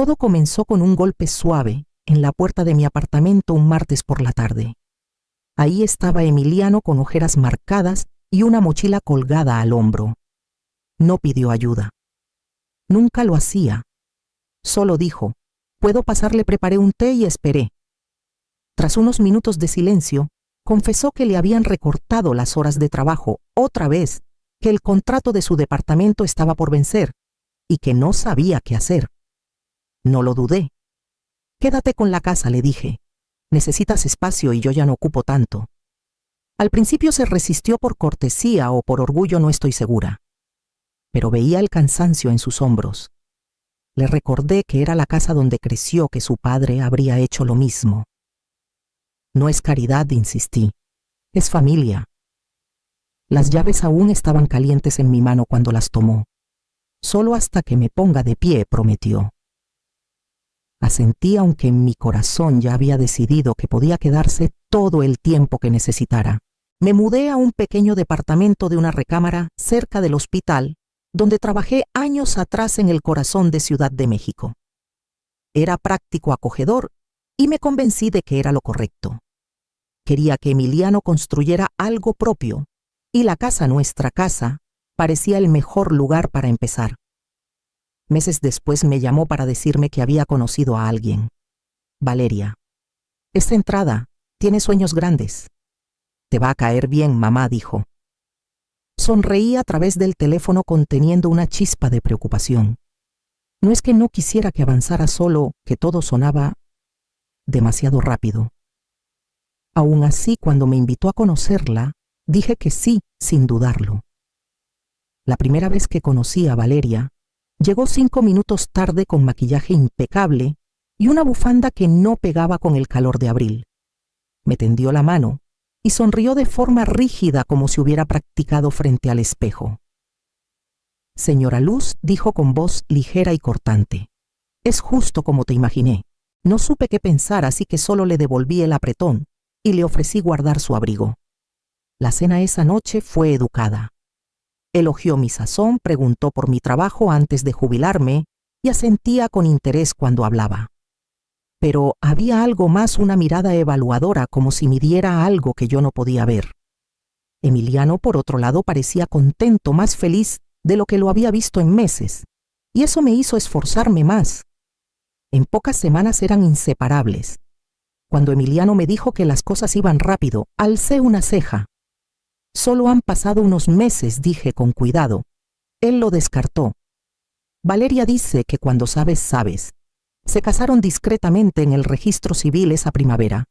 Todo comenzó con un golpe suave en la puerta de mi apartamento un martes por la tarde. Ahí estaba Emiliano con ojeras marcadas y una mochila colgada al hombro. No pidió ayuda. Nunca lo hacía. Solo dijo: «¿Puedo pasarle?» Preparé un té y esperé. Tras unos minutos de silencio, confesó que le habían recortado las horas de trabajo otra vez, que el contrato de su departamento estaba por vencer y que no sabía qué hacer. No lo dudé. «Quédate con la casa», le dije. «Necesitas espacio y yo ya no ocupo tanto». Al principio se resistió por cortesía o por orgullo, no estoy segura. Pero veía el cansancio en sus hombros. Le recordé que era la casa donde creció, que su padre habría hecho lo mismo. «No es caridad», insistí. «Es familia». Las llaves aún estaban calientes en mi mano cuando las tomó. «Solo hasta que me ponga de pie», prometió. Asentí, aunque en mi corazón ya había decidido que podía quedarse todo el tiempo que necesitara. Me mudé a un pequeño departamento de una recámara cerca del hospital, donde trabajé años atrás en el corazón de Ciudad de México. Era práctico, acogedor, y me convencí de que era lo correcto. Quería que Emiliano construyera algo propio, y la casa, nuestra casa, parecía el mejor lugar para empezar. Meses después me llamó para decirme que había conocido a alguien. «Valeria, es centrada, tiene sueños grandes. Te va a caer bien, mamá», dijo. Sonreí a través del teléfono conteniendo una chispa de preocupación. No es que no quisiera que avanzara, solo que todo sonaba demasiado rápido. Aún así, cuando me invitó a conocerla, dije que sí, sin dudarlo. La primera vez que conocí a Valeria, llegó 5 minutos tarde con maquillaje impecable y una bufanda que no pegaba con el calor de abril. Me tendió la mano y sonrió de forma rígida, como si hubiera practicado frente al espejo. «Señora Luz», dijo con voz ligera y cortante, «es justo como te imaginé. No supe qué pensar, así que solo le devolví el apretón y le ofrecí guardar su abrigo. La cena esa noche fue educada. Elogió mi sazón, preguntó por mi trabajo antes de jubilarme y asentía con interés cuando hablaba. Pero había algo más, una mirada evaluadora, como si midiera algo que yo no podía ver. Emiliano, por otro lado, parecía contento, más feliz de lo que lo había visto en meses, y eso me hizo esforzarme más. En pocas semanas eran inseparables. Cuando Emiliano me dijo que las cosas iban rápido, alcé una ceja. «Solo han pasado unos meses», dije con cuidado. Él lo descartó. «Valeria dice que cuando sabes, sabes. Se casaron discretamente en el registro civil esa primavera.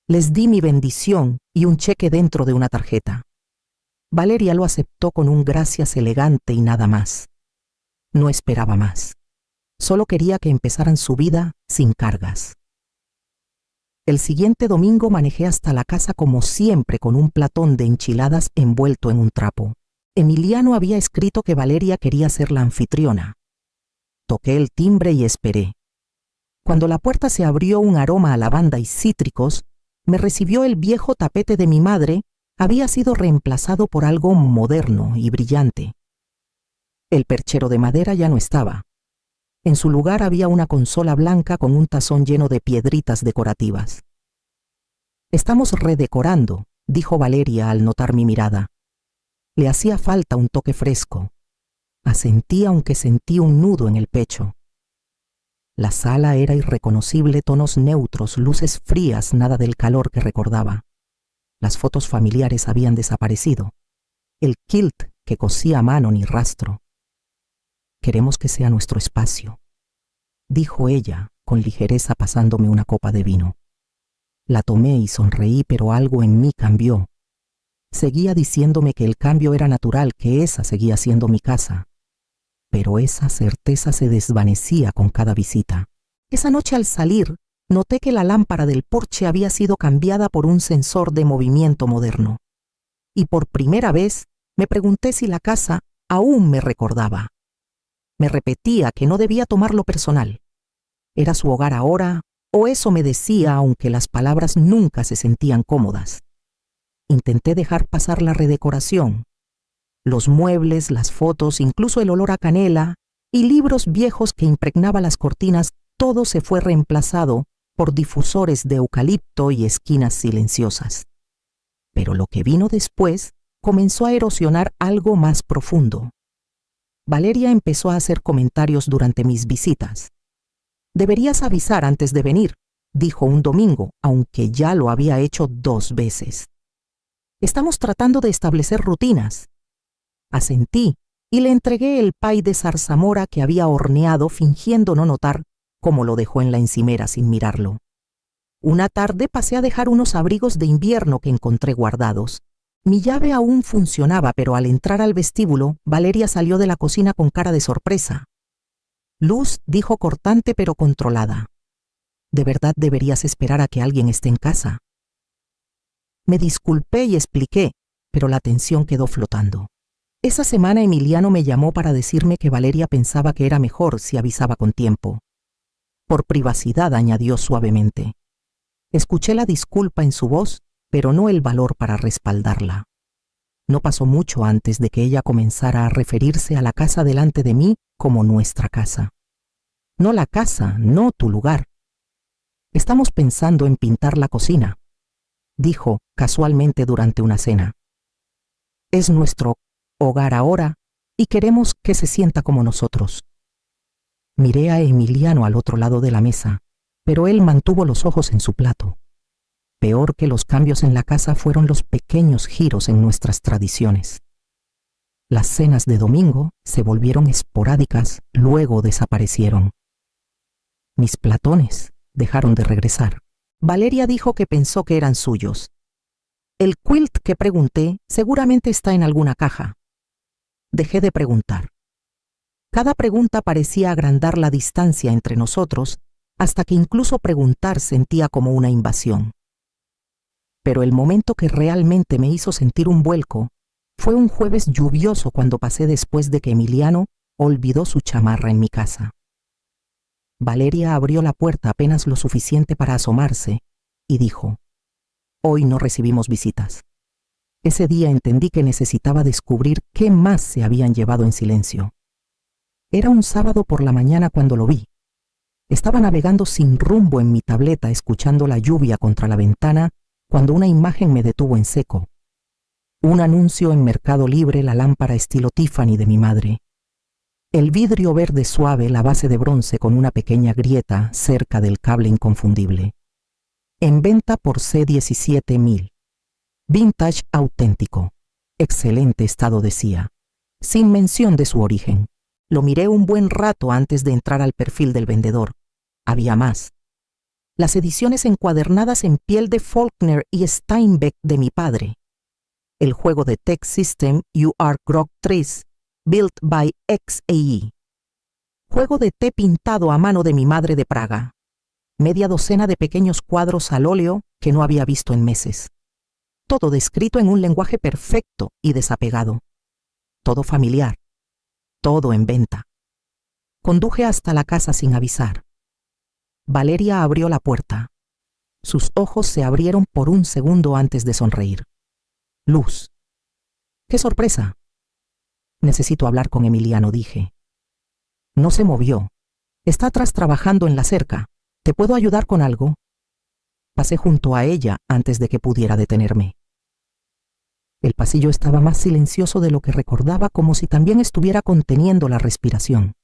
Les di mi bendición y un cheque dentro de una tarjeta. Valeria lo aceptó con un gracias elegante y nada más. No esperaba más. Solo quería que empezaran su vida sin cargas». El siguiente domingo manejé hasta la casa como siempre, con un platón de enchiladas envuelto en un trapo. Emiliano había escrito que Valeria quería ser la anfitriona. Toqué el timbre y esperé. Cuando la puerta se abrió, un aroma a lavanda y cítricos me recibió. El viejo tapete de mi madre había sido reemplazado por algo moderno y brillante. El perchero de madera ya no estaba. En su lugar había una consola blanca con un tazón lleno de piedritas decorativas. «Estamos redecorando», dijo Valeria al notar mi mirada. Le hacía falta un toque fresco. Asentí, aunque sentí un nudo en el pecho. La sala era irreconocible, tonos neutros, luces frías, nada del calor que recordaba. Las fotos familiares habían desaparecido. El kilt que cosía a mano, ni rastro. «Queremos que sea nuestro espacio», dijo ella con ligereza, pasándome una copa de vino. La tomé y sonreí, pero algo en mí cambió. Seguía diciéndome que el cambio era natural, que esa seguía siendo mi casa. Pero esa certeza se desvanecía con cada visita. Esa noche, al salir, noté que la lámpara del porche había sido cambiada por un sensor de movimiento moderno. Y por primera vez me pregunté si la casa aún me recordaba. Me repetía que no debía tomarlo personal. ¿Era su hogar ahora? O eso me decía, aunque las palabras nunca se sentían cómodas. Intenté dejar pasar la redecoración. Los muebles, las fotos, incluso el olor a canela, y libros viejos que impregnaba las cortinas, todo se fue reemplazado por difusores de eucalipto y esquinas silenciosas. Pero lo que vino después comenzó a erosionar algo más profundo. Valeria empezó a hacer comentarios durante mis visitas. «Deberías avisar antes de venir», dijo un domingo, aunque ya lo había hecho 2 veces. «Estamos tratando de establecer rutinas». Asentí y le entregué el pay de zarzamora que había horneado, fingiendo no notar cómo lo dejó en la encimera sin mirarlo. Una tarde pasé a dejar unos abrigos de invierno que encontré guardados. Mi llave aún funcionaba, pero al entrar al vestíbulo, Valeria salió de la cocina con cara de sorpresa. «Luz», dijo cortante pero controlada, «¿de verdad deberías esperar a que alguien esté en casa?» Me disculpé y expliqué, pero la tensión quedó flotando. Esa semana Emiliano me llamó para decirme que Valeria pensaba que era mejor si avisaba con tiempo. Por privacidad, añadió suavemente. Escuché la disculpa en su voz, pero no el valor para respaldarla. No pasó mucho antes de que ella comenzara a referirse a la casa delante de mí como nuestra casa. «No la casa, no tu lugar. Estamos pensando en pintar la cocina», dijo casualmente durante una cena. «Es nuestro hogar ahora y queremos que se sienta como nosotros». Miré a Emiliano al otro lado de la mesa, pero él mantuvo los ojos en su plato. Peor que los cambios en la casa fueron los pequeños giros en nuestras tradiciones. Las cenas de domingo se volvieron esporádicas, luego desaparecieron. Mis platones dejaron de regresar. Valeria dijo que pensó que eran suyos. El quilt que pregunté seguramente está en alguna caja. Dejé de preguntar. Cada pregunta parecía agrandar la distancia entre nosotros, hasta que incluso preguntar sentía como una invasión. Pero el momento que realmente me hizo sentir un vuelco fue un jueves lluvioso cuando pasé después de que Emiliano olvidó su chamarra en mi casa. Valeria abrió la puerta apenas lo suficiente para asomarse y dijo: «Hoy no recibimos visitas». Ese día entendí que necesitaba descubrir qué más se habían llevado en silencio. Era un sábado por la mañana cuando lo vi. Estaba navegando sin rumbo en mi tableta, escuchando la lluvia contra la ventana, cuando una imagen me detuvo en seco. Un anuncio en Mercado Libre, la lámpara estilo Tiffany de mi madre. El vidrio verde suave, la base de bronce con una pequeña grieta cerca del cable inconfundible. En venta por C$17,000. Vintage auténtico. Excelente estado, decía, sin mención de su origen. Lo miré un buen rato antes de entrar al perfil del vendedor. Había más. Las ediciones encuadernadas en piel de Faulkner y Steinbeck de mi padre. El juego de Tech System UR Grog 3, built by XAE. Juego de té pintado a mano de mi madre de Praga. Media docena de pequeños cuadros al óleo que no había visto en meses. Todo descrito en un lenguaje perfecto y desapegado. Todo familiar. Todo en venta. Conduje hasta la casa sin avisar. Valeria abrió la puerta. Sus ojos se abrieron por un segundo antes de sonreír. «Luz». «¡Qué sorpresa!». «Necesito hablar con Emiliano», dije. No se movió. «Está atrás trabajando en la cerca. ¿Te puedo ayudar con algo?». Pasé junto a ella antes de que pudiera detenerme. El pasillo estaba más silencioso de lo que recordaba, como si también estuviera conteniendo la respiración.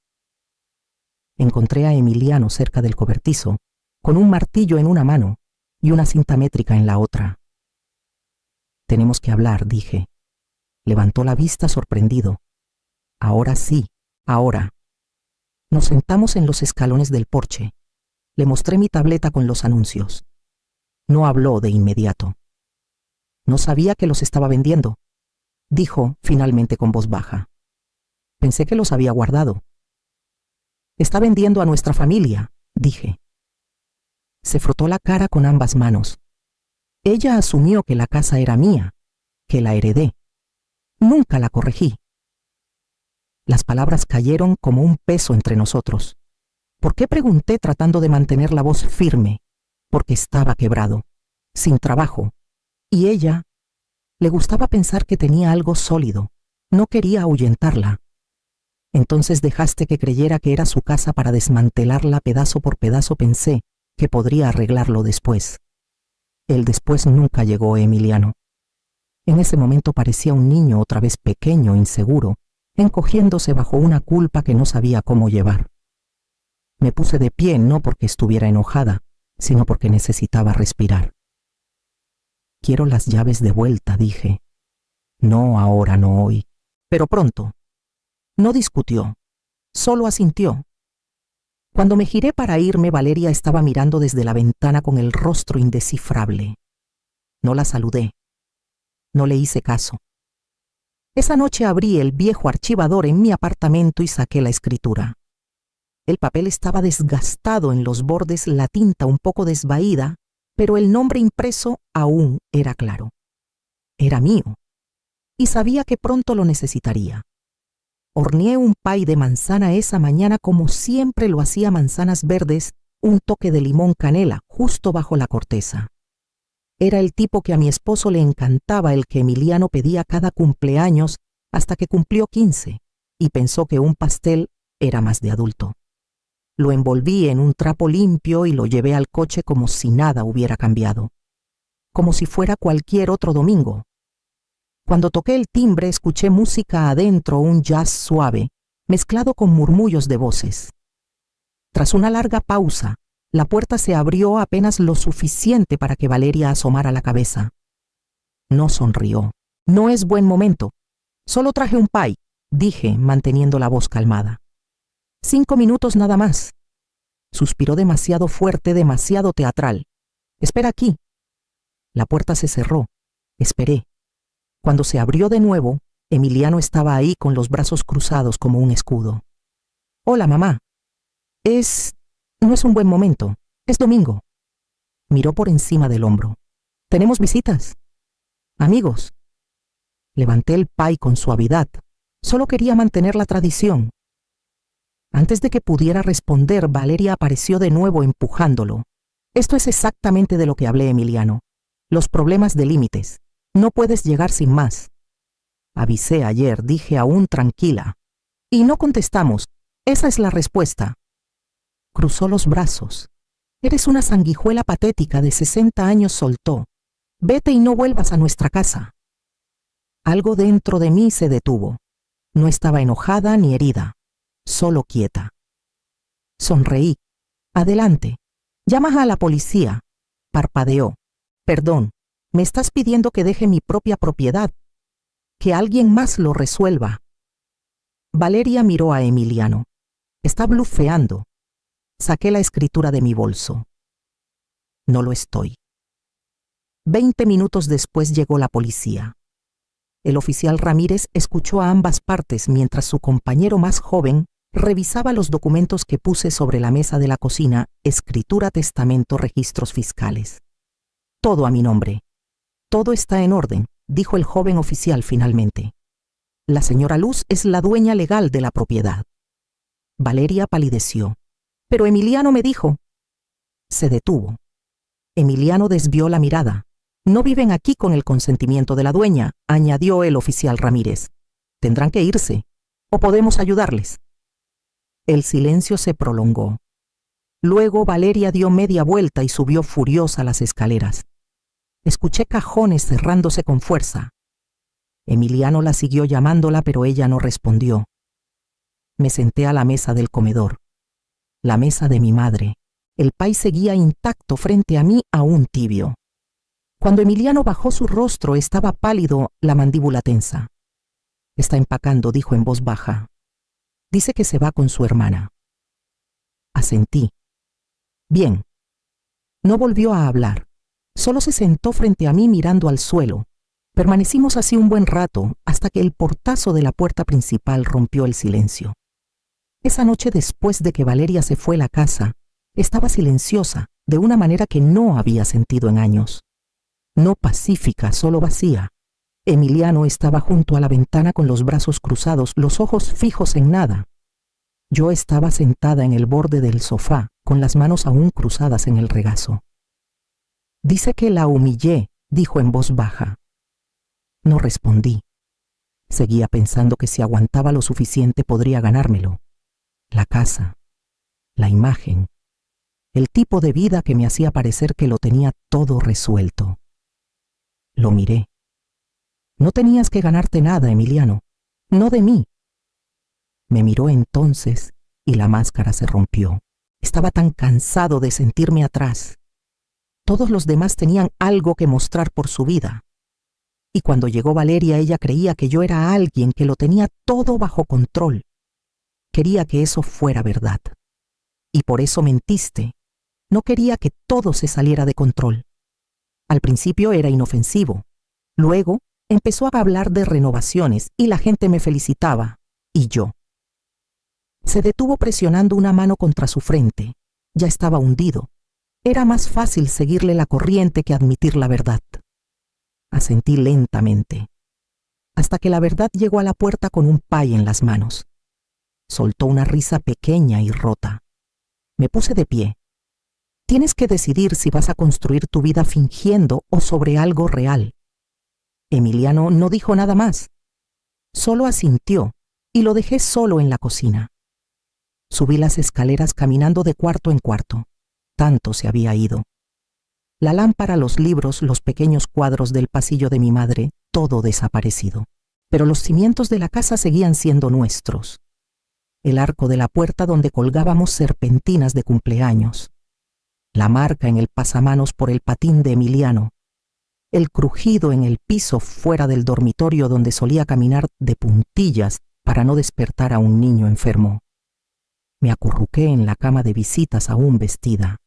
Encontré a Emiliano cerca del cobertizo, con un martillo en una mano y una cinta métrica en la otra. «Tenemos que hablar», dije. Levantó la vista sorprendido. «Ahora sí, ahora». Nos sentamos en los escalones del porche. Le mostré mi tableta con los anuncios. No habló de inmediato. «No sabía que los estaba vendiendo», dijo finalmente con voz baja. «Pensé que los había guardado». «Está vendiendo a nuestra familia», dije. Se frotó la cara con ambas manos. Ella asumió que la casa era mía, que la heredé. Nunca la corregí. Las palabras cayeron como un peso entre nosotros. ¿Por qué?, pregunté tratando de mantener la voz firme. Porque estaba quebrado, sin trabajo. Y ella, le gustaba pensar que tenía algo sólido. No quería ahuyentarla. Entonces dejaste que creyera que era su casa para desmantelarla pedazo por pedazo. Pensé que podría arreglarlo después. El después nunca llegó, Emiliano. En ese momento parecía un niño otra vez pequeño, inseguro, encogiéndose bajo una culpa que no sabía cómo llevar. Me puse de pie no porque estuviera enojada, sino porque necesitaba respirar. Quiero las llaves de vuelta, dije. No ahora, no hoy, pero pronto. No discutió, solo asintió. Cuando me giré para irme, Valeria estaba mirando desde la ventana con el rostro indescifrable. No la saludé. No le hice caso. Esa noche abrí el viejo archivador en mi apartamento y saqué la escritura. El papel estaba desgastado en los bordes, la tinta un poco desvaída, pero el nombre impreso aún era claro. Era mío, y sabía que pronto lo necesitaría. Horneé un pay de manzana esa mañana como siempre lo hacía, manzanas verdes, un toque de limón canela justo bajo la corteza. Era el tipo que a mi esposo le encantaba, el que Emiliano pedía cada cumpleaños hasta que cumplió 15 y pensó que un pastel era más de adulto. Lo envolví en un trapo limpio y lo llevé al coche como si nada hubiera cambiado, como si fuera cualquier otro domingo. Cuando toqué el timbre escuché música adentro, un jazz suave, mezclado con murmullos de voces. Tras una larga pausa, la puerta se abrió apenas lo suficiente para que Valeria asomara la cabeza. No sonrió. No es buen momento. Solo traje un pay, dije, manteniendo la voz calmada. 5 minutos nada más. Suspiró demasiado fuerte, demasiado teatral. Espera aquí. La puerta se cerró. Esperé. Cuando se abrió de nuevo, Emiliano estaba ahí con los brazos cruzados como un escudo. Hola, mamá. No es un buen momento. Es domingo. Miró por encima del hombro. ¿Tenemos visitas? Amigos. Levanté el pay con suavidad. Solo quería mantener la tradición. Antes de que pudiera responder, Valeria apareció de nuevo empujándolo. Esto es exactamente de lo que hablé, Emiliano. Los problemas de límites. No puedes llegar sin más. Avisé ayer, dije aún tranquila. Y no contestamos. Esa es la respuesta. Cruzó los brazos. Eres una sanguijuela patética de 60 años, soltó. Vete y no vuelvas a nuestra casa. Algo dentro de mí se detuvo. No estaba enojada ni herida, solo quieta. Sonreí. Adelante. Llamas a la policía. Parpadeó. Perdón, me estás pidiendo que deje mi propia propiedad. Que alguien más lo resuelva. Valeria miró a Emiliano. Está blufeando. Saqué la escritura de mi bolso. No lo estoy. 20 minutos después llegó la policía. El oficial Ramírez escuchó a ambas partes mientras su compañero más joven revisaba los documentos que puse sobre la mesa de la cocina: escritura, testamento, registros fiscales. Todo a mi nombre. Todo está en orden, dijo el joven oficial finalmente. La señora Luz es la dueña legal de la propiedad. Valeria palideció. Pero Emiliano me dijo. Se detuvo. Emiliano desvió la mirada. No viven aquí con el consentimiento de la dueña, añadió el oficial Ramírez. Tendrán que irse, o podemos ayudarles. El silencio se prolongó. Luego Valeria dio media vuelta y subió furiosa las escaleras. Escuché cajones cerrándose con fuerza. Emiliano la siguió llamándola, pero ella no respondió. Me senté a la mesa del comedor. La mesa de mi madre. El pay seguía intacto frente a mí, aún tibio. Cuando Emiliano bajó su rostro, estaba pálido, la mandíbula tensa. Está empacando, dijo en voz baja. Dice que se va con su hermana. Asentí. Bien. No volvió a hablar. Solo se sentó frente a mí mirando al suelo. Permanecimos así un buen rato, hasta que el portazo de la puerta principal rompió el silencio. Esa noche, después de que Valeria se fue a la casa, estaba silenciosa, de una manera que no había sentido en años. No pacífica, solo vacía. Emiliano estaba junto a la ventana con los brazos cruzados, los ojos fijos en nada. Yo estaba sentada en el borde del sofá, con las manos aún cruzadas en el regazo. Dice que la humillé, dijo en voz baja. No respondí. Seguía pensando que si aguantaba lo suficiente podría ganármelo. La casa, la imagen, el tipo de vida que me hacía parecer que lo tenía todo resuelto. Lo miré. No tenías que ganarte nada, Emiliano, no de mí. Me miró entonces y la máscara se rompió. Estaba tan cansado de sentirme atrás. Todos los demás tenían algo que mostrar por su vida. Y cuando llegó Valeria, ella creía que yo era alguien que lo tenía todo bajo control. Quería que eso fuera verdad. Y por eso mentiste. No quería que todo se saliera de control. Al principio era inofensivo. Luego empezó a hablar de renovaciones y la gente me felicitaba. Y yo. Se detuvo presionando una mano contra su frente. Ya estaba hundido. Era más fácil seguirle la corriente que admitir la verdad. Asentí lentamente, hasta que la verdad llegó a la puerta con un pay en las manos. Soltó una risa pequeña y rota. Me puse de pie. Tienes que decidir si vas a construir tu vida fingiendo o sobre algo real. Emiliano no dijo nada más. Solo asintió y lo dejé solo en la cocina. Subí las escaleras caminando de cuarto en cuarto. Tanto se había ido. La lámpara, los libros, los pequeños cuadros del pasillo de mi madre, todo desaparecido. Pero los cimientos de la casa seguían siendo nuestros. El arco de la puerta donde colgábamos serpentinas de cumpleaños. La marca en el pasamanos por el patín de Emiliano. El crujido en el piso fuera del dormitorio donde solía caminar de puntillas para no despertar a un niño enfermo. Me acurruqué en la cama de visitas aún vestida.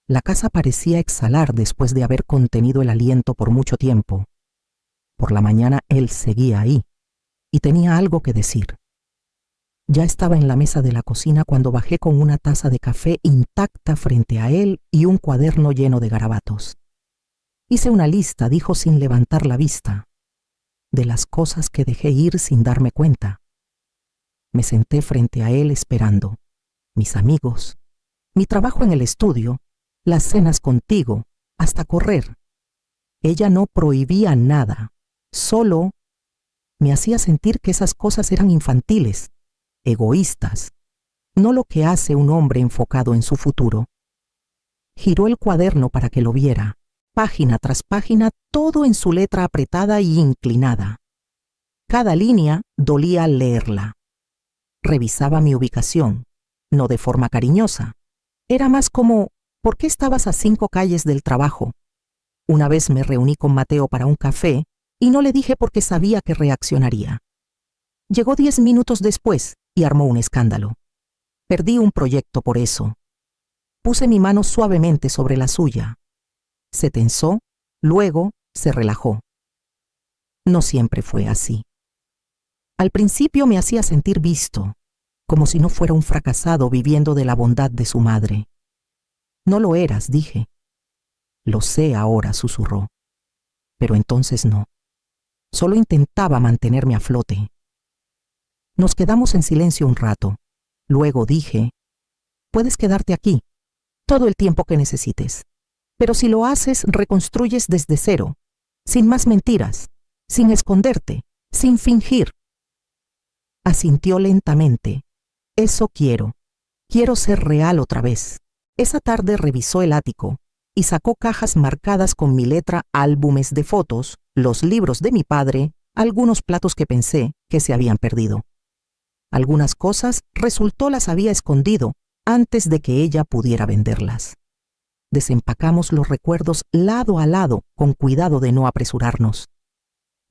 La casa parecía exhalar después de haber contenido el aliento por mucho tiempo. Por la mañana él seguía ahí y tenía algo que decir. Ya estaba en la mesa de la cocina cuando bajé con una taza de café intacta frente a él y un cuaderno lleno de garabatos. Hice una lista, dijo sin levantar la vista, de las cosas que dejé ir sin darme cuenta. Me senté frente a él esperando. Mis amigos, mi trabajo en el estudio, las cenas contigo, hasta correr. Ella no prohibía nada, solo me hacía sentir que esas cosas eran infantiles, egoístas, no lo que hace un hombre enfocado en su futuro. Giró el cuaderno para que lo viera, página tras página, todo en su letra apretada y inclinada. Cada línea dolía al leerla. Revisaba mi ubicación, no de forma cariñosa. Era más como: ¿por qué estabas a 5 calles del trabajo? Una vez me reuní con Mateo para un café y no le dije porque sabía que reaccionaría. Llegó 10 minutos después y armó un escándalo. Perdí un proyecto por eso. Puse mi mano suavemente sobre la suya. Se tensó, luego se relajó. No siempre fue así. Al principio me hacía sentir visto, como si no fuera un fracasado viviendo de la bondad de su madre. No lo eras, dije. Lo sé ahora, susurró. Pero entonces no. Solo intentaba mantenerme a flote. Nos quedamos en silencio un rato. Luego dije: puedes quedarte aquí, todo el tiempo que necesites. Pero si lo haces, reconstruyes desde cero, sin más mentiras, sin esconderte, sin fingir. Asintió lentamente. Eso quiero. Quiero ser real otra vez. Esa tarde revisó el ático y sacó cajas marcadas con mi letra, álbumes de fotos, los libros de mi padre, algunos platos que pensé que se habían perdido. Algunas cosas resultó las había escondido antes de que ella pudiera venderlas. Desempacamos los recuerdos lado a lado con cuidado de no apresurarnos.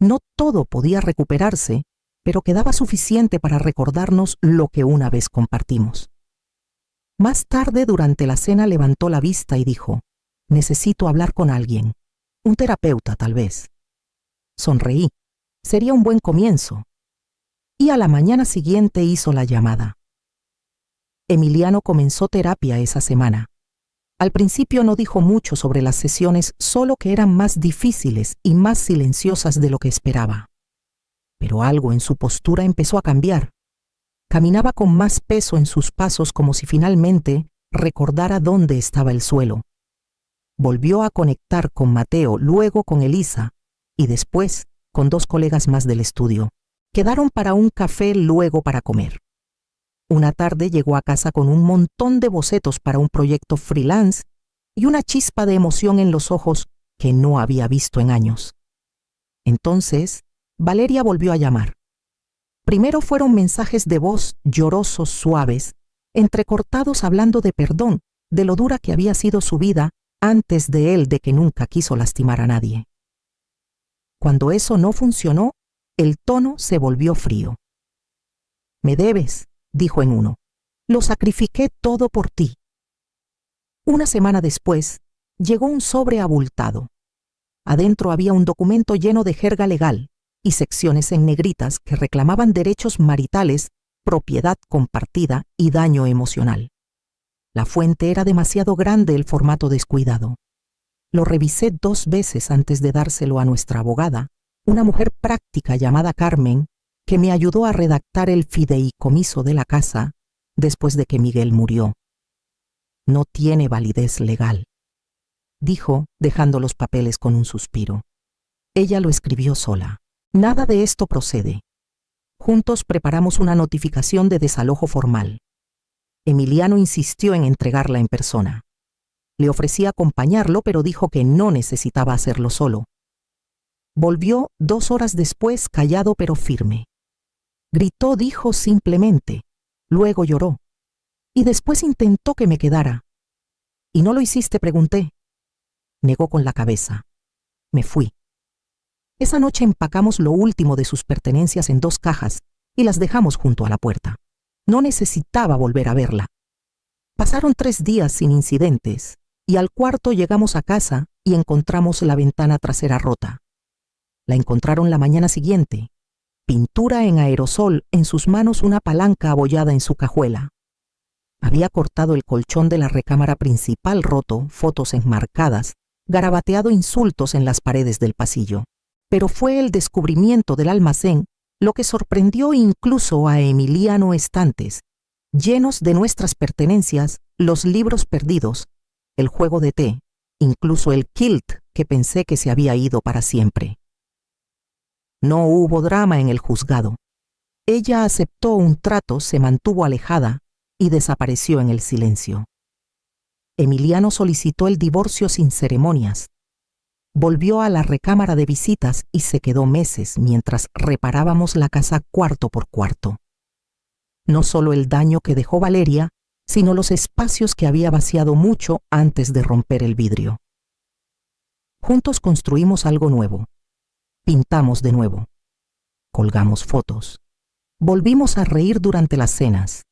No todo podía recuperarse, pero quedaba suficiente para recordarnos lo que una vez compartimos. Más tarde, durante la cena, levantó la vista y dijo: necesito hablar con alguien, un terapeuta tal vez. Sonreí. Sería un buen comienzo. Y a la mañana siguiente hizo la llamada. Emiliano comenzó terapia esa semana. Al principio no dijo mucho sobre las sesiones, solo que eran más difíciles y más silenciosas de lo que esperaba. Pero algo en su postura empezó a cambiar. Caminaba con más peso en sus pasos, como si finalmente recordara dónde estaba el suelo. Volvió a conectar con Mateo, luego con Elisa y después con 2 colegas más del estudio. Quedaron para un café luego para comer. Una tarde llegó a casa con un montón de bocetos para un proyecto freelance y una chispa de emoción en los ojos que no había visto en años. Entonces, Valeria volvió a llamar. Primero fueron mensajes de voz llorosos, suaves, entrecortados hablando de perdón, de lo dura que había sido su vida antes de él, de que nunca quiso lastimar a nadie. Cuando eso no funcionó, el tono se volvió frío. «Me debes», dijo en uno. «Lo sacrifiqué todo por ti». Una semana después, llegó un sobre abultado. Adentro había un documento lleno de jerga legal y secciones en negritas que reclamaban derechos maritales, propiedad compartida y daño emocional. La fuente era demasiado grande, el formato descuidado. Lo revisé 2 veces antes de dárselo a nuestra abogada, una mujer práctica llamada Carmen, que me ayudó a redactar el fideicomiso de la casa después de que Miguel murió. «No tiene validez legal», dijo, dejando los papeles con un suspiro. Ella lo escribió sola. «Nada de esto procede. Juntos preparamos una notificación de desalojo formal. Emiliano insistió en entregarla en persona. Le ofrecí acompañarlo, pero dijo que no necesitaba hacerlo solo. Volvió 2 horas después, callado pero firme. Gritó, dijo simplemente. Luego lloró. Y después intentó que me quedara. «¿Y no lo hiciste?», pregunté. Negó con la cabeza. Me fui. Esa noche empacamos lo último de sus pertenencias en 2 cajas y las dejamos junto a la puerta. No necesitaba volver a verla. Pasaron 3 días sin incidentes y al cuarto llegamos a casa y encontramos la ventana trasera rota. La encontraron la mañana siguiente. Pintura en aerosol, en sus manos una palanca abollada en su cajuela. Había cortado el colchón de la recámara principal roto, fotos enmarcadas, garabateado insultos en las paredes del pasillo. Pero fue el descubrimiento del almacén lo que sorprendió incluso a Emiliano. Estantes, llenos de nuestras pertenencias, los libros perdidos, el juego de té, incluso el kilt que pensé que se había ido para siempre. No hubo drama en el juzgado. Ella aceptó un trato, se mantuvo alejada y desapareció en el silencio. Emiliano solicitó el divorcio sin ceremonias. Volvió a la recámara de visitas y se quedó meses mientras reparábamos la casa cuarto por cuarto. No solo el daño que dejó Valeria, sino los espacios que había vaciado mucho antes de romper el vidrio. Juntos construimos algo nuevo. Pintamos de nuevo. Colgamos fotos. Volvimos a reír durante las cenas.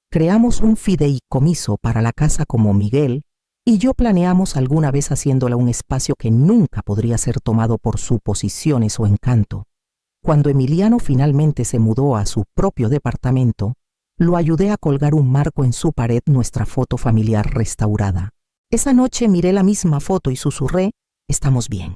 Creamos un fideicomiso para la casa como Miguel y yo planeamos alguna vez haciéndola un espacio que nunca podría ser tomado por suposiciones o encanto. Cuando Emiliano finalmente se mudó a su propio departamento, lo ayudé a colgar un marco en su pared, nuestra foto familiar restaurada. Esa noche miré la misma foto y susurré: «Estamos bien».